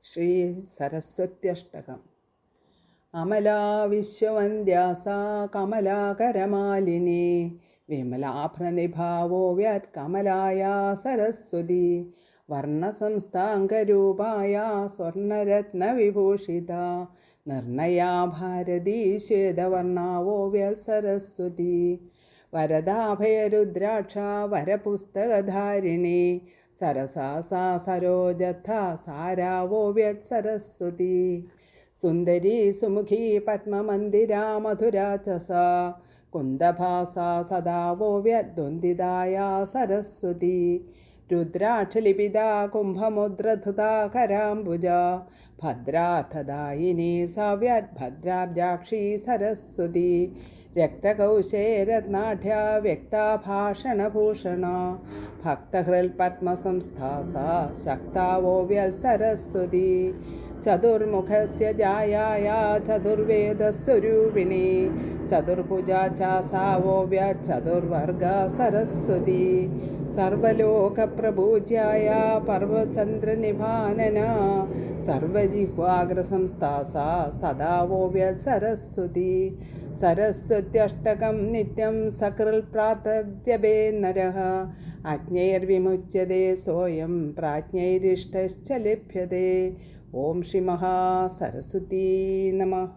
ശ്രീ സരസ്വത്യഷ്ടകം. അമലാ വിശ്വവന്ദ്യാസാ കമലാകരമാലിനി വിമലാഭ്രനിഭാവോ വ്യാത് കമലായാ സരസ്വതി വർണ്ണസംസ്ഥാംഗരൂപായ സ്വർണരത്നവിഭൂഷിത നിർണയാ ഭാരതീ ശ്വേതവർണാവോ വ്യാൽ സരസ്വതി വരദാഭയരുദ്രാക്ഷ വരപുസ്തകധാരിണി സരസാ സാ സരോജഥ സാരാവോ വ്യത് സരസ്വതി സുന്ദരീ സുമുഖി പത്മമന്ദിരാ മധുരാ ച സാ കുന്ദഭാസാ സദാവോ വ്യദ്വന്ദിതായാ സരസ്വതി രുദ്രാക്ഷലിപിതാ കുംഭമുദ്രധൃതാ കരാംബുജ ഭദ്രാർത്ഥദായിനി സാ വ്യദ്ഭദ്രാബ്ജാക്ഷി സരസ്വതി രക്തകൗശേരത്നാഢ്യ വ്യക്താഭാഷണഭൂഷണ ഭക്തഹൃൽപത്മസംസ്ഥാ സാ ശക്താവോ വ്യത് സരസ്വതി ചതുർമുഖസ്യ ജായായാ ചതുർവേദസ്വരൂപിണി ചതുർഭുജാ ചാസാവോ വ്യത് ചതുർവർഗ സരസ്വതി സർവലോകപ്രപൂജ്യായ പർവചന്ദ്രനിഭാനന സർവജിഹ്വാഗ്രസംസ്ഥാ സാ സദാവോ വ്യത് സരസ്വതി സരസ്വത്യഷ്ടകം നിത്യം സകൃൽ പ്രാതർജപേ നരഃ അജ്ഞൈർവിമുച്യതേ സോയം പ്രാജ്ഞൈരിഷ്ടശ്ച ലഭ്യതേ. ഓം ശ്രീ മഹാസരസ്വതീ നമഃ.